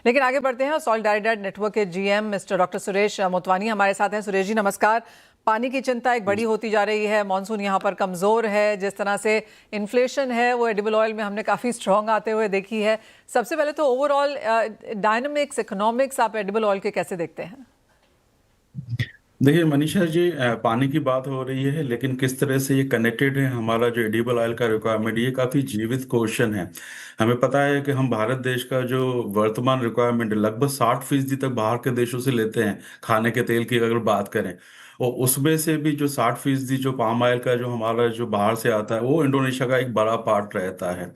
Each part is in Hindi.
लेकिन आगे बढ़ते हैं। सॉलिडारिटी नेटवर्क के GM mister doctor Suresh Motwani हमारे साथ हैं। सुरेश जी नमस्कार। पानी की चिंता एक बड़ी होती जा रही है, मॉनसून यहाँ पर कमज़ोर है, जिस तरह से इन्फ्लेशन है वो एडिबल ऑयल में हमने काफ़ी स्ट्रॉन्ग आते हुए देखी है। सबसे पहले तो ओवरऑल डायनामिक्स इकोनॉमिक्स आप एडिबल ऑयल के कैसे देखते हैं? देखिए मनीषा जी, पानी की बात हो रही है लेकिन किस तरह से ये कनेक्टेड है हमारा जो एडिबल ऑयल का रिक्वायरमेंट, ये काफ़ी जीवित क्वेश्चन है। हमें पता है कि हम भारत देश का जो वर्तमान रिक्वायरमेंट लगभग 60% तक बाहर के देशों से लेते हैं, खाने के तेल की अगर बात करें। और उसमें से भी जो 60% जो पाम ऑयल का जो हमारा जो बाहर से आता है वो इंडोनेशिया का एक बड़ा पार्ट रहता है।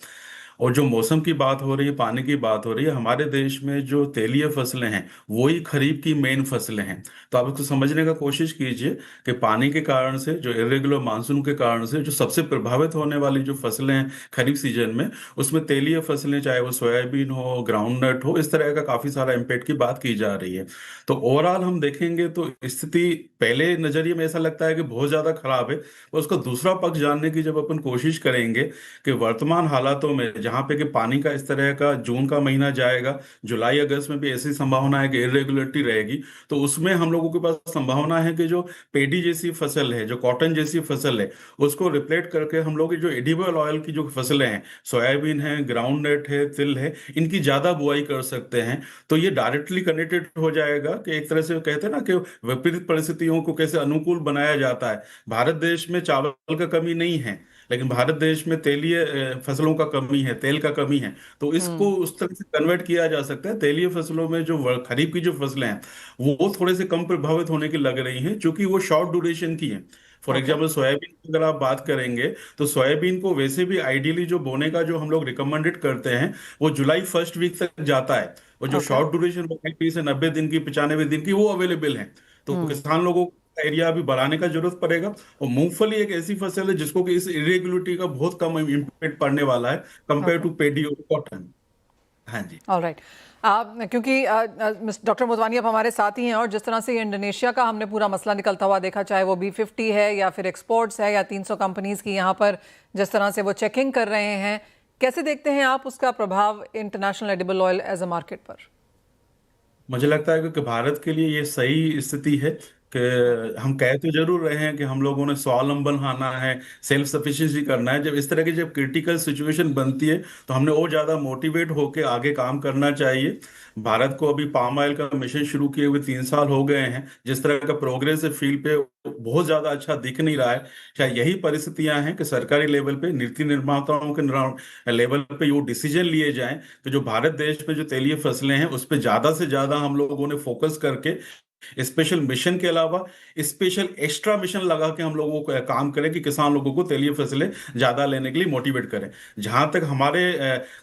और जो मौसम की बात हो रही है, पानी की बात हो रही है, हमारे देश में जो तेलीय फसलें हैं वही खरीफ की मेन फसलें हैं। तो आप इसको समझने का कोशिश कीजिए कि पानी के कारण से, जो इरेगुलर मानसून के कारण से जो सबसे प्रभावित होने वाली जो फसलें हैं खरीफ सीजन में, उसमें तेलीय फसलें, चाहे वो सोयाबीन हो, ग्राउंडनट हो, इस तरह का काफी सारा इम्पैक्ट की बात की जा रही है। तो ओवरऑल हम देखेंगे तो स्थिति पहले नजरिए में ऐसा लगता है कि बहुत ज्यादा खराब है, और उसका दूसरा पक्ष जानने की जब अपन कोशिश करेंगे कि वर्तमान हालातों में जहाँ पे कि पानी का इस तरह का जून का महीना जाएगा, जुलाई अगस्त में भी ऐसी संभावना है कि इरेगुलरिटी रहेगी, तो उसमें हम लोगों के पास संभावना है कि जो पेडी जैसी फसल है, जो कॉटन जैसी फसल है, उसको रिप्लेट करके हम लोग जो एडिबल ऑयल की जो फसलें हैं, सोयाबीन है, ग्राउंडनट है, तिल है, इनकी ज्यादा बुआई कर सकते हैं। तो ये डायरेक्टली कनेक्टेड हो जाएगा कि एक तरह से कहते हैं ना कि विपरीत परिस्थितियों को कैसे अनुकूल बनाया जाता है। भारत देश में चावल का कमी नहीं है, लेकिन भारत देश में तेलीय फसलों का कमी है, तेल का कमी है। तो इसको हम्म। उस तरह से कन्वर्ट किया जा सकता है। तेलीय फसलों में जो खरीफ की जो फसलें हैं वो थोड़े से कम प्रभावित होने की लग रही हैं, क्योंकि वो शॉर्ट ड्यूरेशन की हैं। For okay. एग्जाम्पल सोयाबीन की अगर आप बात करेंगे, तो सोयाबीन को वैसे भी आइडियली जो बोने का जो हम लोग रिकमेंडेड करते हैं वो जुलाई फर्स्ट वीक तक जाता है। और जो ओके। शॉर्ट ड्यूरेशन 30 से 90 दिन की, 95 दिन की, वो अवेलेबल है। तो हम्म। किसान लोगों को एरिया अभी बढ़ाने का जरूरत पड़ेगा। और मूंगफली एक ऐसी फसल है जिसको कि इस इरेगुलरिटी का बहुत कम इम्पैक्ट पड़ने वाला है कंपेयर ओके। टू पेडी और कॉटन। हाँ जी। ऑलराइट। क्योंकि डॉक्टर मोतवानी अब हमारे साथ ही हैं, और जिस तरह से ये इंडोनेशिया का हमने पूरा मसला निकलता हुआ देखा, चाहे वो B50 है या फिर एक्सपोर्ट्स है या 300 कंपनीज की यहाँ पर जिस तरह से वो चेकिंग कर रहे हैं, कैसे देखते हैं आप उसका प्रभाव international edible oil as a market पर? मुझे लगता है कि भारत के लिए ये सही स्थिति है कि हम कह तो जरूर रहे हैं कि हम लोगों ने स्वावलंबन आना है, सेल्फ सफिशिएंसी करना है। जब इस तरह की जब क्रिटिकल सिचुएशन बनती है तो हमने और ज्यादा मोटिवेट होकर आगे काम करना चाहिए। भारत को अभी पाम ऑयल का मिशन शुरू किए हुए 3 साल हो गए हैं। जिस तरह का प्रोग्रेस है फील्ड पे, बहुत ज्यादा अच्छा दिख नहीं रहा है। शायद यही परिस्थितियां हैं कि सरकारी लेवल पे, नीति निर्माताओं के लेवल पे वो डिसीजन लिए जाएं कि जो भारत देश में जो तेलीय फसलें हैं उस पर ज्यादा से ज्यादा हम लोगों ने फोकस करके स्पेशल मिशन के अलावा स्पेशल एक्स्ट्रा मिशन लगा के हम लोगों को काम करें कि किसान लोगों को तेलीय फसलें ज्यादा लेने के लिए मोटिवेट करें। जहां तक हमारे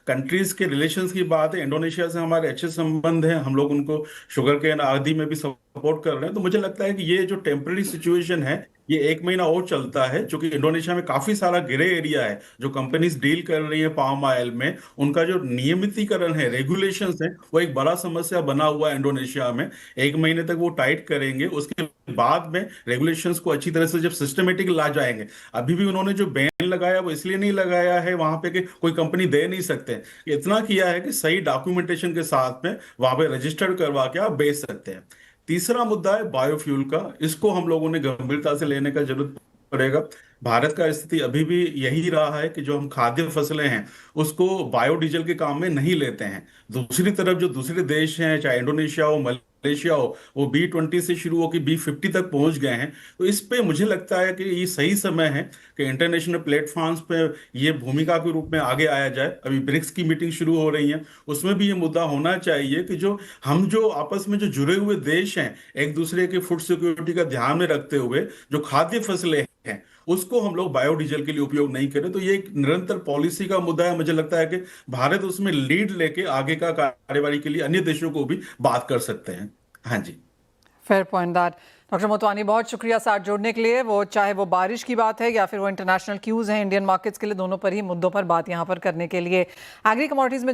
कंट्रीज के रिलेशंस की बात है, इंडोनेशिया से हमारे अच्छे संबंध हैं, हम लोग उनको शुगर केन आदि में भी सपोर्ट कर रहे हैं। तो मुझे लगता है कि ये जो टेम्पररी सिचुएशन है ये 1 महीना और चलता है, क्योंकि इंडोनेशिया में काफी सारा ग्रे एरिया है। जो कंपनीज डील कर रही है पाम ऑयल में, उनका जो नियमितीकरण है, रेगुलेशंस है, वो एक बड़ा समस्या बना हुआ है इंडोनेशिया में। 1 महीने तक वो टाइट करेंगे, उसके बाद में रेगुलेशंस को अच्छी तरह से जब सिस्टमेटिक ला जाएंगे। अभी भी उन्होंने जो बैन लगाया वो इसलिए नहीं लगाया है वहां पे कि कोई कंपनी दे नहीं सकते, इतना किया है कि सही डॉक्यूमेंटेशन के साथ में वहां पे रजिस्टर्ड करवा के आप बेच सकते हैं। तीसरा मुद्दा है बायोफ्यूल का। इसको हम लोगों ने गंभीरता से लेने का जरूरत पड़ेगा। भारत का स्थिति अभी भी यही रहा है कि जो हम खाद्य फसलें हैं उसको बायोडीजल के काम में नहीं लेते हैं। दूसरी तरफ जो दूसरे देश हैं, चाहे इंडोनेशिया हो, मलेशिया हो, वो B20 से शुरू होकर B50 तक पहुंच गए हैं। तो इस पे मुझे लगता है कि ये सही समय है कि इंटरनेशनल प्लेटफॉर्म्स पे ये भूमिका के रूप में आगे आया जाए। अभी ब्रिक्स की मीटिंग शुरू हो रही है, उसमें भी ये मुद्दा होना चाहिए कि जो आपस में जो जुड़े हुए देश हैं, एक दूसरे के फूड सिक्योरिटी का ध्यान में रखते हुए जो खाद्य फसलें हैं उसको हम लोग बायोडीजल के लिए उपयोग नहीं करें। तो ये एक निरंतर पॉलिसी का मुद्दा है। मुझे लगता है कि भारत उसमें लीड लेके आगे का कार्यवाही के लिए अन्य देशों को भी बात कर सकते हैं। हाँ जी। Fair point that. Doctor Motwani बहुत शुक्रिया साथ जोड़ने के लिए। वो चाहे वो बारिश की बात है या फिर वो इंटरनेशनल क्यूज हैं इंडियन मार्केट्स के लिए, दोनों पर ही मुद्दों पर बात यहाँ पर करने के लिए। एग्री कमोडिटीज में